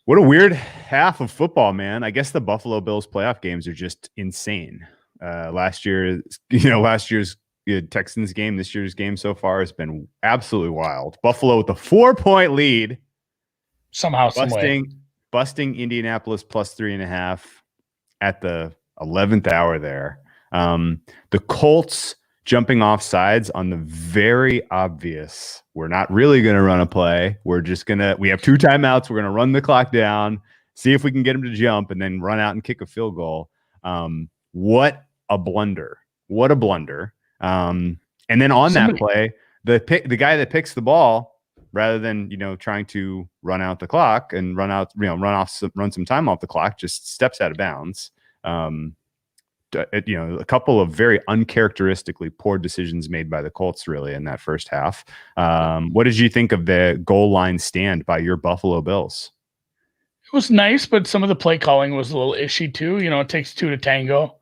What a weird half of football, man. I guess the Buffalo Bills playoff games are just insane. Last year's Texans game, this year's game so far has been absolutely wild. Buffalo with a 4-point lead. Somehow, some way. Busting Indianapolis plus 3.5 at the 11th hour there. The Colts jumping off sides on the very obvious, we're not really going to run a play. We have 2 timeouts. We're going to run the clock down, see if we can get him to jump, and then run out and kick a field goal. What a blunder. What a blunder. And then on that play, the guy that picks the ball, rather than, trying to run out the clock and run some time off the clock, just steps out of bounds. A couple of very uncharacteristically poor decisions made by the Colts really in that first half. What did you think of the goal line stand by your Buffalo Bills? It was nice, but some of the play calling was a little ishy too. It takes 2 to tango.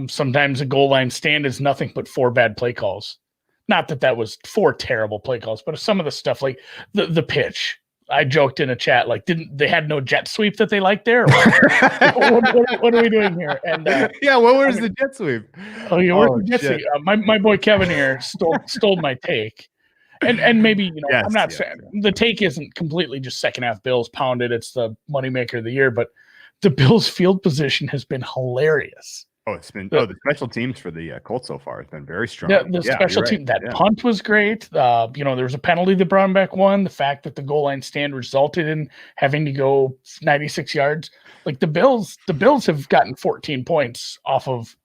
Sometimes a goal line stand is nothing but 4 bad play calls. Not that was 4 terrible play calls, but some of the stuff like the pitch. I joked in a chat, like, they had no jet sweep that they liked there? What are we doing here? And where's the jet sweep? The jet sweep? My boy Kevin here stole my take. And maybe, I'm not saying the take isn't completely just second half Bills pounded. It's the moneymaker of the year, but the Bills field position has been hilarious. Oh, it's been the special teams for the Colts so far has been very strong. The special team punt was great. There was a penalty that brought him back 1. The fact that the goal line stand resulted in having to go 96 yards. Like the Bills have gotten 14 points off of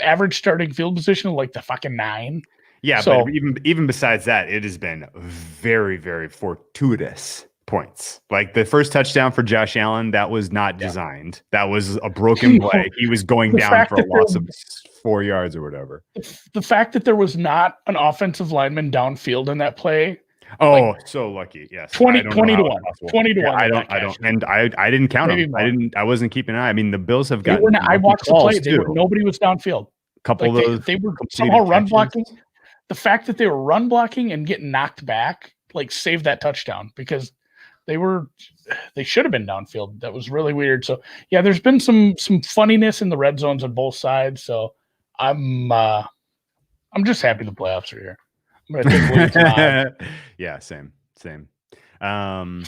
average starting field position of like the fucking 9. Yeah, so, but even besides that, it has been very, very fortuitous points. Like the first touchdown for Josh Allen, that was not designed. That was a broken play. He was going down for a loss of 4 yards or whatever. The fact that there was not an offensive lineman downfield in that play. Oh, so lucky. Yes. 20 to 1. 20 to 1. I didn't count them. I wasn't keeping an eye. I mean, the Bills have got. I watched the play. Nobody was downfield. Couple of those. They were somehow run blocking. The fact that they were run blocking and getting knocked back, saved that touchdown because they should have been downfield. That was really weird. So there's been some funniness in the red zones on both sides. So I'm just happy the playoffs are here. I'm gonna take Yeah, same. I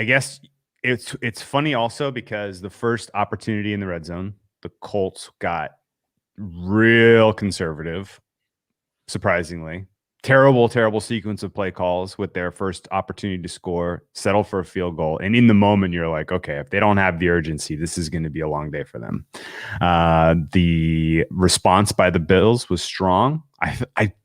guess it's funny also because the first opportunity in the red zone, the Colts got real conservative, surprisingly. Terrible sequence of play calls with their first opportunity to score, settle for a field goal. And in the moment, you're like, okay, if they don't have the urgency, this is going to be a long day for them. The response by the Bills was strong.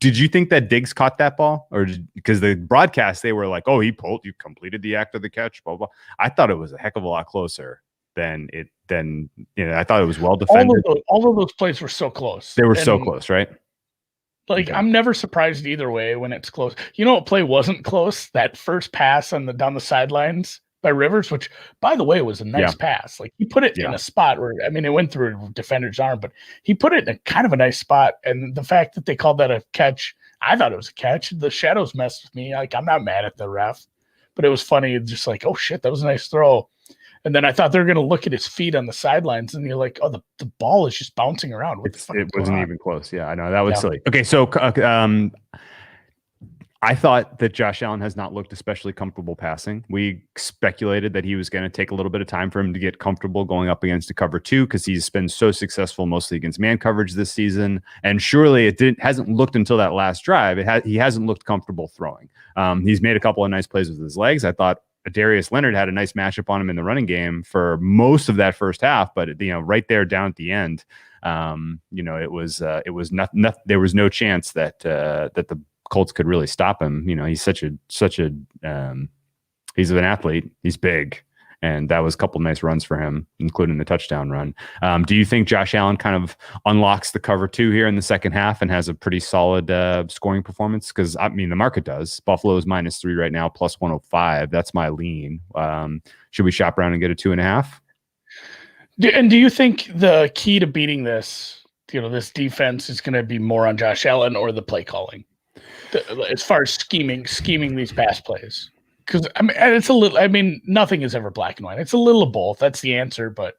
Did you think that Diggs caught that ball? Or because the broadcast, they were like, oh, you completed the act of the catch, blah, blah. I thought it was a heck of a lot closer than I thought it was well defended. All of those plays were so close. They were so close, right? Okay. I'm never surprised either way when it's close. What play wasn't close? That first pass down the sidelines by Rivers, which, by the way, was a nice pass. Like he put it in a spot where, it went through a defender's arm, but he put it in a kind of a nice spot. And the fact that they called that a catch, I thought it was a catch. The shadows messed with me. Like I'm not mad at the ref, but it was funny. Just like, oh shit, that was a nice throw. And then I thought they were going to look at his feet on the sidelines, and you're like, "Oh, the ball is just bouncing around." It wasn't even close. Yeah, I know that was silly. Okay, so I thought that Josh Allen has not looked especially comfortable passing. We speculated that he was going to take a little bit of time for him to get comfortable going up against a cover 2 because he's been so successful mostly against man coverage this season. And surely it hasn't looked until that last drive. He hasn't looked comfortable throwing. He's made a couple of nice plays with his legs. I thought Darius Leonard had a nice matchup on him in the running game for most of that first half, but right there down at the end, it was not there was no chance that the Colts could really stop him. He's he's an athlete. He's big. And that was a couple of nice runs for him, including the touchdown run. Do you think Josh Allen kind of unlocks the cover 2 here in the second half and has a pretty solid scoring performance? Because, the market does. Buffalo is -3 right now, plus 105. That's my lean. Should we shop around and get a 2.5? And do you think the key to beating this, this defense is going to be more on Josh Allen or the play calling? As far as scheming these pass plays? Because I mean, it's a little. I mean, nothing is ever black and white. It's a little of both. That's the answer. But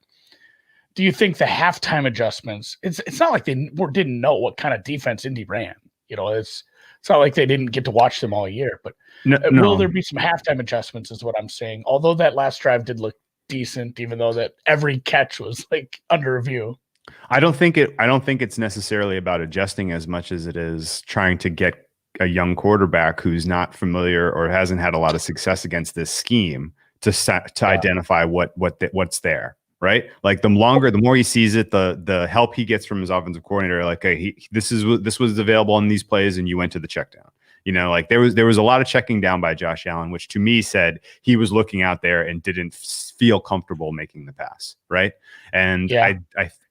do you think the halftime adjustments? It's not like they didn't know what kind of defense Indy ran. It's not like they didn't get to watch them all year. But will there be some halftime adjustments? Is what I'm saying. Although that last drive did look decent, even though that every catch was like under review. I don't think it's necessarily about adjusting as much as it is trying to get a young quarterback who's not familiar or hasn't had a lot of success against this scheme to identify what's there, right? Like the more he sees it, the help he gets from his offensive coordinator. Like, hey, this was available on these plays, and you went to the check down. Like there was a lot of checking down by Josh Allen, which to me said he was looking out there and didn't feel comfortable making the pass, right? And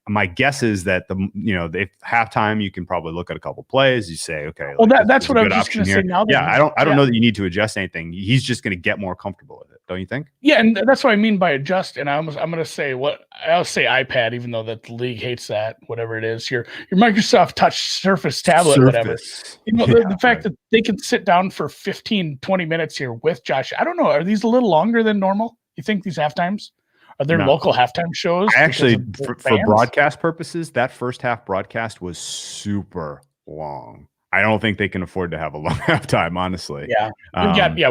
my guess is that if halftime, you can probably look at a couple plays. You say, okay, well, that's what I was just going to say. Now, I don't know that you need to adjust anything. He's just going to get more comfortable with it, don't you think? Yeah, and that's what I mean by adjust. And I'm going to say I'll say iPad, even though that the league hates that. Whatever it is, your Microsoft Touch Surface tablet, whatever. The fact that they can sit down for 15, 20 minutes here with Josh. I don't know. Are these a little longer than normal? You think these halftimes? Are there local halftime shows? Actually, for broadcast purposes, that first half broadcast was super long. I don't think they can afford to have a long halftime, honestly. Yeah.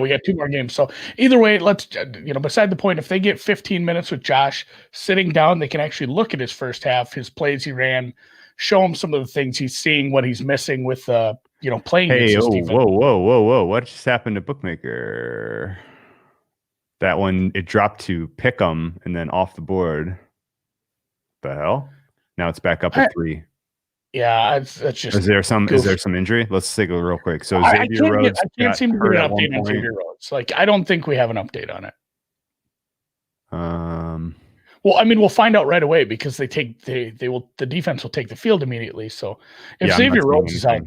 We got 2 more games. So either way, let's, beside the point, if they get 15 minutes with Josh sitting down, they can actually look at his first half, his plays he ran, show him some of the things he's seeing, what he's missing with, playing. Hey, whoa. What just happened to Bookmaker? That one, it dropped to pick 'em and then off the board. The hell? Now it's back up at 3. Yeah, that's just. Is there some injury? Let's take a real quick. So Xavier Rhodes. I can't seem to get an update on Xavier Rhodes. Like, I don't think we have an update on it. Well, I mean, we'll find out right away because the defense will take the field immediately. So if Xavier Rhodes is out,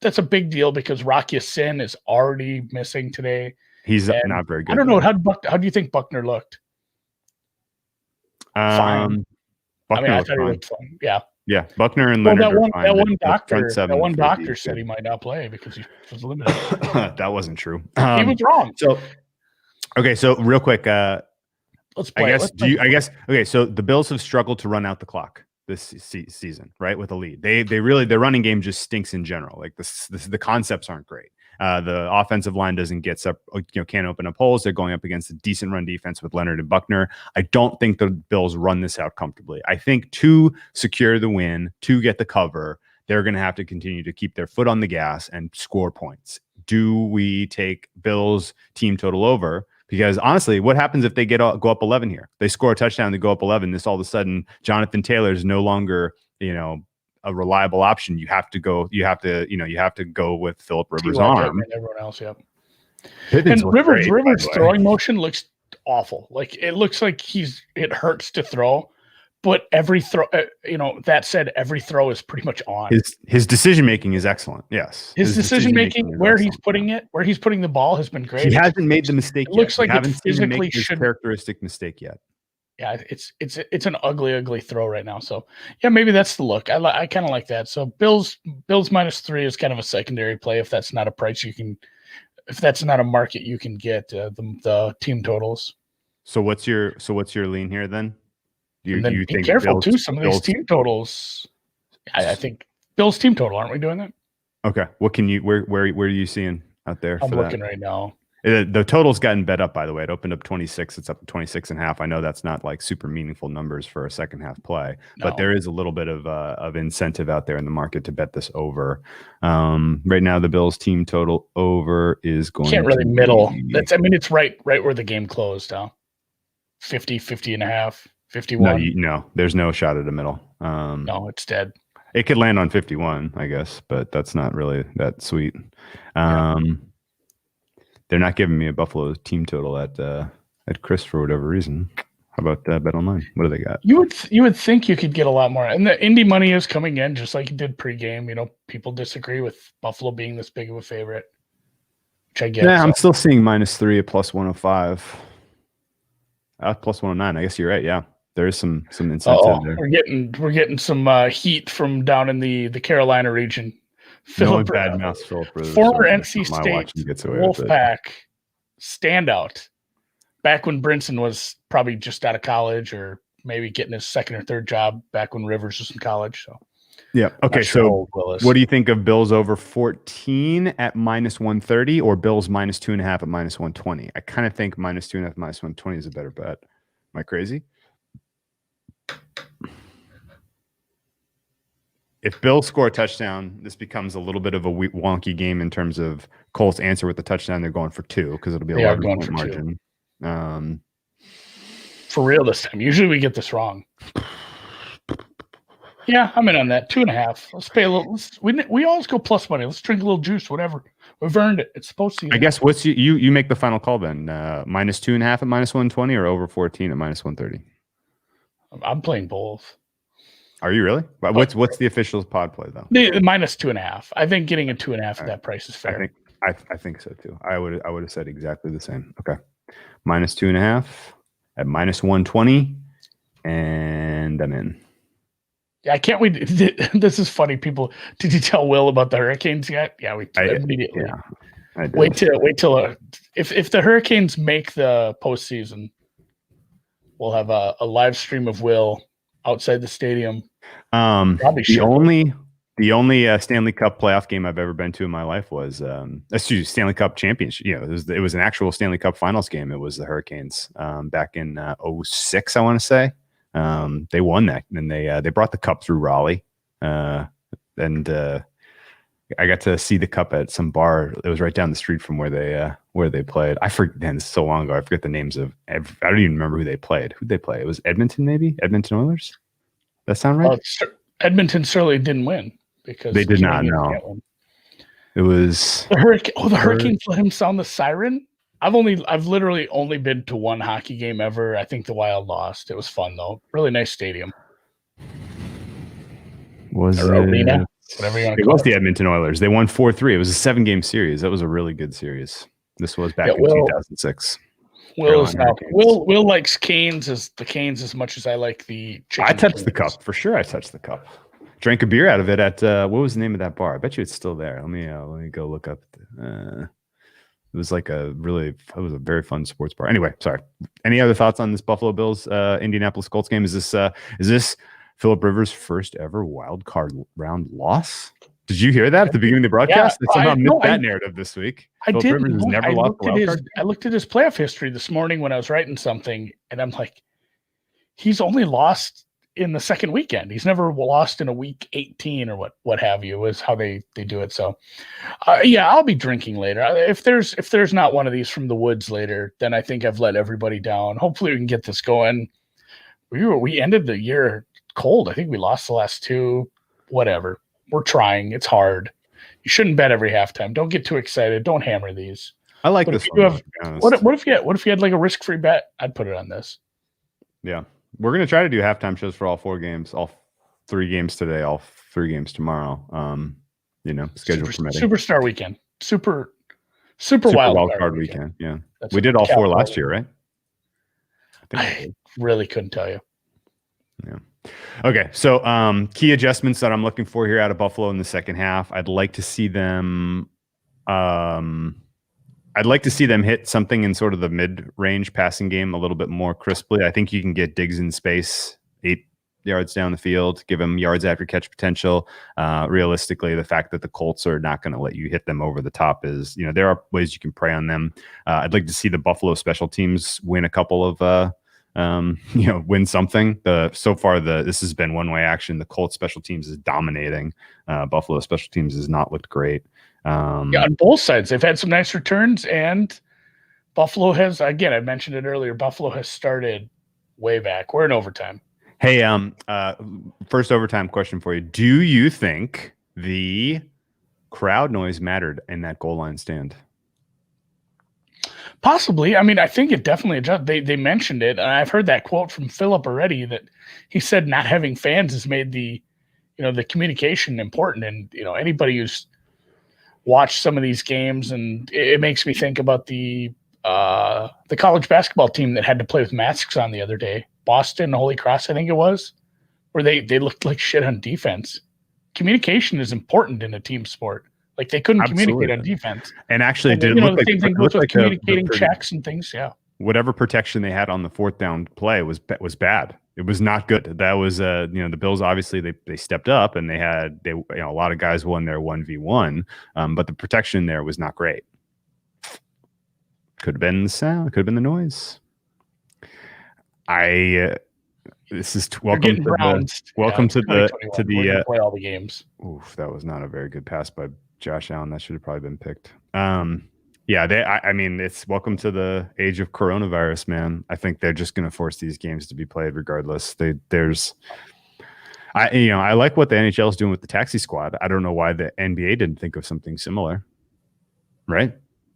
that's a big deal because Rocky Sin is already missing today. He's not very good. I don't know how do you think Buckner looked? Fine. Buckner I thought he looked fine. Yeah. Buckner and Leonard are fine. That one doctor said he might not play because he was limited. That wasn't true. He was wrong. So real quick, let's play. Okay. So the Bills have struggled to run out the clock this season, right? With a lead, their running game just stinks in general. Like the concepts aren't great. The offensive line doesn't get can't open up holes. They're going up against a decent run defense with Leonard and Buckner. I don't think the Bills run this out comfortably. I think to secure the win, to get the cover, they're going to have to continue to keep their foot on the gas and score points. Do we take Bills team total over? Because honestly, what happens if they go up 11 here? They score a touchdown, they go up 11. This all of a sudden, Jonathan Taylor is no longer, a reliable option. You have to go with Philip Rivers' arm. And everyone else, yeah. And Rivers' throwing motion looks awful. Like it looks like it hurts to throw, but every throw, that said, every throw is pretty much on. His decision making is excellent. Yes, his decision making, where he's putting the ball has been great. He hasn't made the mistake. It looks like it physically should characteristic mistake yet. Yeah, it's an ugly throw right now. So yeah, maybe that's the look. I kind of like that. So Bills -3 is kind of a secondary play if that's not a price if that's not a market you can get the team totals. So what's your lean here then? You think be careful too. Some of these team totals. I think Bills team total. Aren't we doing that? Okay. What can you where are you seeing out there? I'm looking right now. The total's gotten bet up, by the way. It opened up 26. It's up to 26.5. I know that's not like super meaningful numbers for a second half play, but there is a little bit of incentive out there in the market to bet this over. Right now, the Bills team total over is going. Can't really middle. It's right where the game closed. Huh? 50.5, 51. No, there's no shot at the middle. No, it's dead. It could land on 51, I guess, but that's not really that sweet. They're not giving me a Buffalo team total at Chris for whatever reason. How about Bet Online? What do they got? You would think you could get a lot more, and the Indy money is coming in just like it did pregame. People disagree with Buffalo being this big of a favorite, which I get. Yeah, I'm still seeing -3 at +105, +109. I guess you're right. Yeah, there is some incentive there. We're getting some heat from down in the Carolina region. Philip Rivers, former NC State Wolfpack standout back when Brinson was probably just out of college or maybe getting his second or third job back when Rivers was in college. So yeah. Okay. So what do you think of Bills over 14 at -130 or Bills -2.5 at -120? I kind of think -2.5 at -120 is a better bet. Am I crazy? If Bills score a touchdown, this becomes a little bit of a wonky game in terms of Colts answer with the touchdown. They're going for 2 because it'll be 11-point margin. For real this time. Usually we get this wrong. Yeah, I'm in on that. 2.5. Let's pay a little. We always go plus money. Let's drink a little juice, whatever. We've earned it. It's supposed to. I guess what's you make the final call then? -2.5 at -120 or over 14 at -130? I'm playing both. Are you really? What's the official pod play though? The -2.5. I think getting a 2.5 at that price is fair. I think so too. I would have said exactly the same. Okay, -2.5 at -120, and I'm in. Yeah, I can't wait. This is funny. People, did you tell Will about the Hurricanes yet? Yeah, we immediately. Yeah, I did. Wait till if the Hurricanes make the postseason, we'll have a live stream of Will outside the stadium. The only Stanley Cup playoff game I've ever been to in my life was Stanley Cup championship. You know, it was an actual Stanley Cup Finals game. It was the Hurricanes back in 2006, I want to say. They won that, and they brought the cup through Raleigh, and I got to see the cup at some bar. It was right down the street from where they played. I forget. Man, this is so long ago. I forget the names of. I don't even remember who they played. Who'd they play? It was Edmonton, maybe Edmonton Oilers. That sound right? Edmonton certainly didn't win because they did not. No, it was the Hurricane. Oh, the Hurricanes let him sound the siren. I've literally only been to one hockey game ever. I think the Wild lost. It was fun though. Really nice stadium. Arena? Whatever you want to call it. It was the Edmonton Oilers. They won 4-3. It was a 7-game series. That was a really good series. This was back in 2006. Will likes Canes as much as I like the chicken. I touched the cup for sure. I touched the cup. Drank a beer out of it at what was the name of that bar? I bet you it's still there. Let me go look up. It was a very fun sports bar. Anyway, sorry. Any other thoughts on this Buffalo Bills Indianapolis Colts game? Is this Phillip Rivers' first ever wild card round loss? Did you hear that at the beginning of the broadcast? Yeah, I somehow missed that narrative this week. Phillip Rivers has never lost a wild card. I looked at his playoff history this morning when I was writing something, and I'm like, he's only lost in the second weekend. He's never lost in a week 18 or what have you, is how they do it. So I'll be drinking later. If there's not one of these from the woods later, then I think I've let everybody down. Hopefully we can get this going. We ended the year cold. I think we lost the last 2. Whatever. We're trying. It's hard. You shouldn't bet every halftime. Don't get too excited. Don't hammer these. I like this one. What if you had like a risk-free bet? I'd put it on this. Yeah. We're going to try to do halftime shows for all 4 games, all 3 games today, all 3 games tomorrow. Schedule permitting. Superstar weekend. Super wild card weekend. Yeah. We did all 4 last year, right? I really couldn't tell you. Yeah. Okay. So key adjustments that I'm looking for here out of Buffalo in the second half. I'd like to see them hit something in sort of the mid-range passing game a little bit more crisply. I think you can get Diggs in space, 8 yards down the field, give him yards after catch potential. Realistically, the fact that the Colts are not going to let you hit them over the top is, there are ways you can prey on them. I'd like to see the Buffalo special teams win a couple of, win something. So far, this has been one-way action. The Colts special teams is dominating. Buffalo special teams has not looked great. On both sides, they've had some nice returns, and Buffalo has, again, I mentioned it earlier, Buffalo has started way back. We're in overtime. Hey, first overtime question for you. Do you think the crowd noise mattered in that goal line stand? Possibly. I mean, I think it definitely adjusted. They mentioned it, and I've heard that quote from Phillip already, that he said not having fans has made the communication important. And anybody who's watched some of these games, and it makes me think about the college basketball team that had to play with masks on the other day, Boston Holy Cross, I think it was, where they looked like shit on defense. Communication is important in a team sport. Like they couldn't communicate on defense. And actually, did it look like the same thing goes with communicating checks and things? Yeah. Whatever protection they had on the fourth down play was bad. It was not good. That was the Bills obviously they stepped up and they had a lot of guys won their 1v1, but the protection there was not great. Could have been the sound, could have been the noise. This is welcome to the play all the games. Oof, that was not a very good pass by Josh Allen. That should have probably been picked. It's welcome to the age of coronavirus, man. I think they're just going to force these games to be played regardless. I like what the NHL is doing with the taxi squad. I don't know why the NBA didn't think of something similar. Right?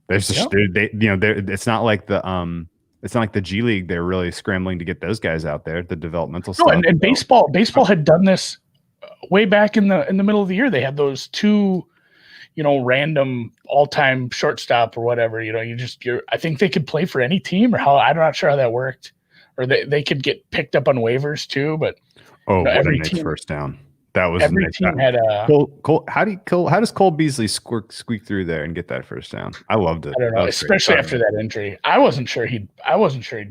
It's not like the G League. They're really scrambling to get those guys out there. The developmental stuff. And baseball had done this way back in the middle of the year. They had those two, random all-time shortstop or whatever. I think they could play for any team or how. I'm not sure how that worked. Or they could get picked up on waivers too. But every team first down. That was every team had a Cole. How does Cole Beasley squeak through there and get that first down? I loved it. I don't know, especially after that injury. I wasn't sure he'd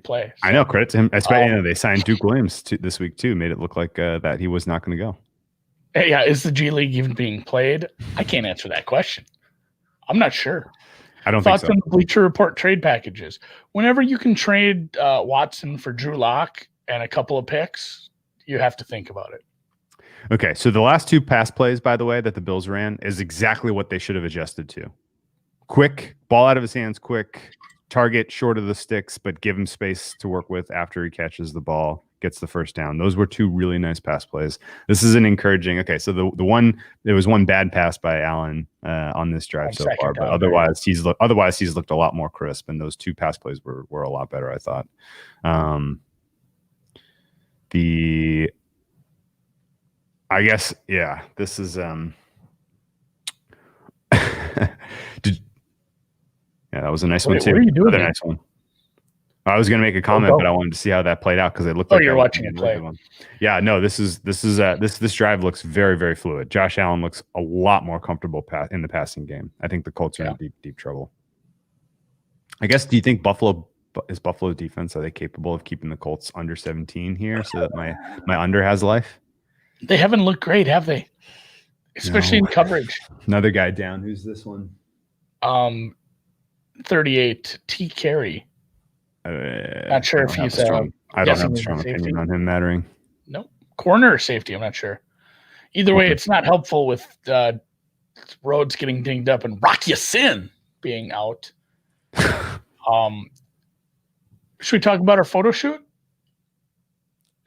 play. So. I know, credit to him. Especially they signed Duke Williams this week too. Made it look like that he was not going to go. Yeah, is the G League even being played? I can't answer that question. I'm not sure. I don't Thoughts think so. on the Bleacher Report trade packages. Whenever you can trade Watson for Drew Lock and a couple of picks, you have to think about it. Okay, so the last two pass plays, by the way, that the Bills ran is exactly what they should have adjusted to. Quick, ball out of his hands, quick, target short of the sticks, but give him space to work with after he catches the ball, gets the first down. Those were two really nice pass plays. This is an encouraging. Okay, so there was one bad pass by Allen on this drive so far, but otherwise he's looked a lot more crisp, and those two pass plays were a lot better, I thought. I guess, yeah, this is that was a nice one too. What are you doing? Another nice one. I was going to make a comment, but I wanted to see how that played out because it looked like you're watching it play. Yeah, no, this drive looks very, very fluid. Josh Allen looks a lot more comfortable in the passing game. I think the Colts are in deep, deep trouble. I guess, do you think Buffalo defense, are they capable of keeping the Colts under 17 here so that my under has life? They haven't looked great, have they? Especially in coverage. Another guy down. Who's this one? 38, T. Carey. Not sure if he's I don't have a strong opinion on him mattering. Nope. Corner or safety, I'm not sure. Either way, it's not helpful with Rhodes getting dinged up and Rock Ya-Sin being out. Should we talk about our photo shoot?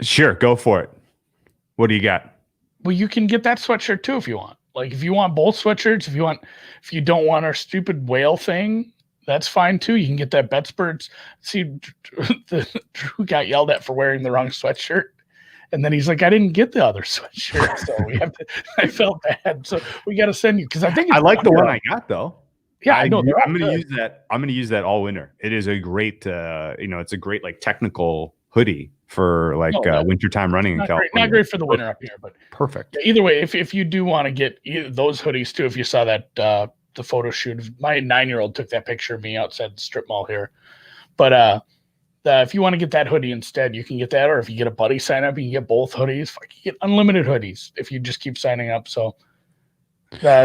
Sure, go for it. What do you got? Well, you can get that sweatshirt too if you want. Like if you want both sweatshirts, if you don't want our stupid whale thing, that's fine too. You can get that Bettsburts. See, Drew got yelled at for wearing the wrong sweatshirt, and then he's like, "I didn't get the other sweatshirt, so we have to." I felt bad, so we got to send you because I think I like the one I got though. Yeah, I know. I'm going to use that. I'm going to use that all winter. It is a great, it's a great like technical hoodie for like wintertime running in California. Not great for the winter up here, but perfect. Either way, if you do want to get those hoodies too, if you saw that the photo shoot, my 9-year-old took that picture of me outside the strip mall here. But if you want to get that hoodie instead, you can get that, or if you get a buddy sign up, you can get both hoodies. You get unlimited hoodies if you just keep signing up. So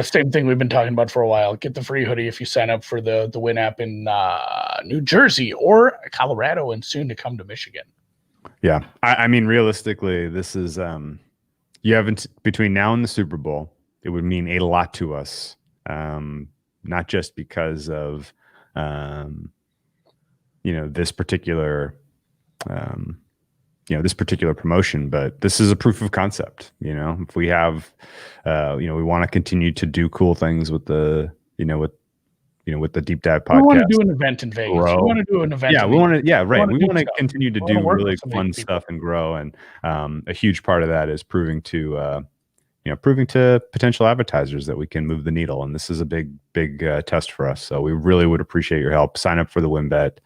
same thing we've been talking about for a while. Get the free hoodie if you sign up for the Win app in New Jersey or Colorado, and soon to come to Michigan. Yeah. I mean, realistically, this is you haven't between now and the Super Bowl, it would mean a lot to us. Not just because of this particular this particular promotion, but this is a proof of concept. If we have we want to continue to do cool things with the with the deep dive podcast. We want to do an event in Vegas. We want to do an event. Yeah, we want to. Yeah, right. We want to continue to do really fun stuff and grow. And a huge part of that is proving to proving to potential advertisers that we can move the needle. And this is a big test for us. So we really would appreciate your help. Sign up for the WinBet.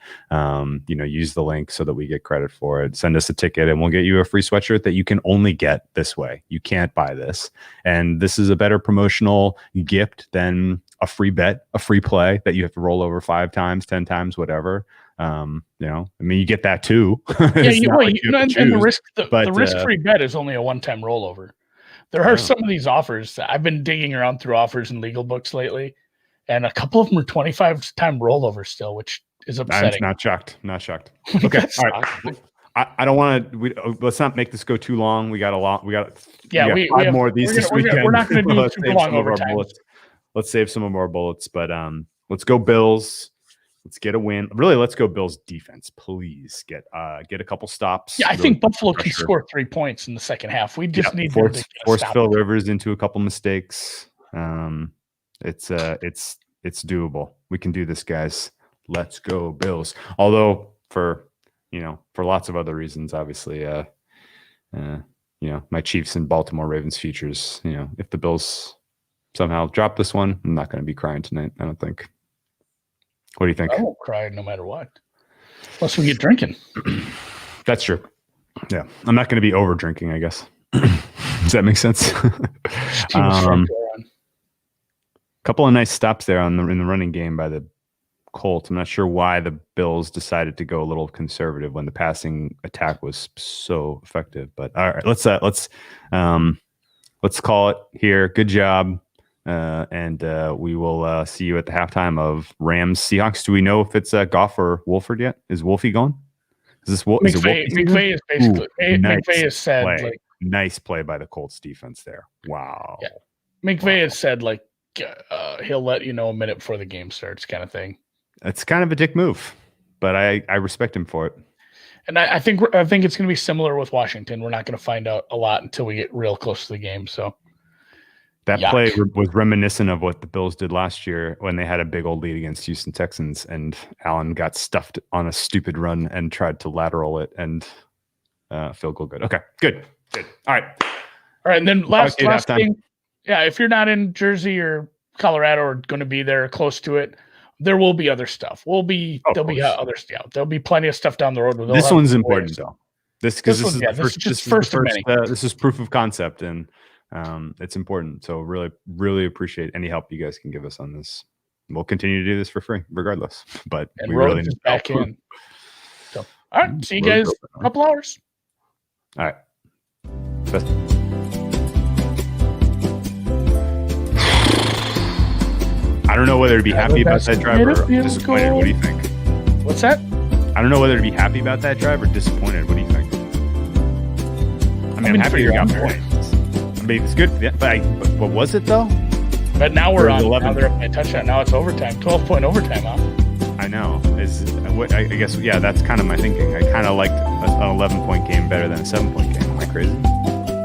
Use the link so that we get credit for it. Send us a ticket and we'll get you a free sweatshirt that you can only get this way. You can't buy this. And this is a better promotional gift than a free bet, a free play that you have to roll over 5 times, 10 times, whatever. You get that too. And the risk-free bet is only a one-time rollover. There are some of these offers. I've been digging around through offers and legal books lately, and a couple of them are 25-time rollovers still, which is upsetting. I'm not shocked. Okay, all right. I don't want to. Let's not make this go too long. We got a lot. We got 5 more of these this weekend. We're not going to do super long overtime. Let's save some of our bullets, but let's go Bills. Let's get a win. Really, let's go Bills defense. Please get a couple stops. Yeah, I think Buffalo can score 3 points in the second half. We just need to force Phil Rivers into a couple mistakes. It's doable. We can do this, guys. Let's go Bills. Although for lots of other reasons, obviously, my Chiefs and Baltimore Ravens futures. If the Bills somehow drop this one, I'm not going to be crying tonight. I don't think. What do you think? I won't cry no matter what. Unless we get drinking. That's true. Yeah. I'm not going to be over drinking, I guess. Does that make sense? Couple of nice stops there in the running game by the Colts. I'm not sure why the Bills decided to go a little conservative when the passing attack was so effective. But all right, let's call it here. Good job. And we will see you at the halftime of Rams Seahawks. Do we know if it's Goff or Wolford yet? Is Wolfie gone? Is this McVay is basically McVay has said nice play by the Colts defense there. Wow. Yeah. McVay has said he'll let you know a minute before the game starts, kind of thing. It's kind of a dick move, but I respect him for it. And I think it's going to be similar with Washington. We're not going to find out a lot until we get real close to the game. So. That play was reminiscent of what the Bills did last year when they had a big old lead against Houston Texans, and Allen got stuffed on a stupid run and tried to lateral it and field goal good. Okay, good. All right. And then last thing, if you're not in Jersey or Colorado or going to be there close to it, there will be other stuff. There'll be plenty of stuff down the road. This one's important though. This is proof of concept and. It's important. So really, really appreciate any help you guys can give us on this. We'll continue to do this for free regardless, but we really need back in. So, all right. See you guys in a couple hours. All right. I don't know whether to be happy about that drive or disappointed. What do you think? What's that? I don't know whether to be happy about that drive or disappointed. What do you think? I'm happy you got points. It's good, but was it though? But now we're on. 11. Now they're up by a touchdown. Now it's overtime. 12-point overtime, huh? I know. I guess that's kind of my thinking. I kind of liked an 11-point game better than a 7-point game. Am I crazy?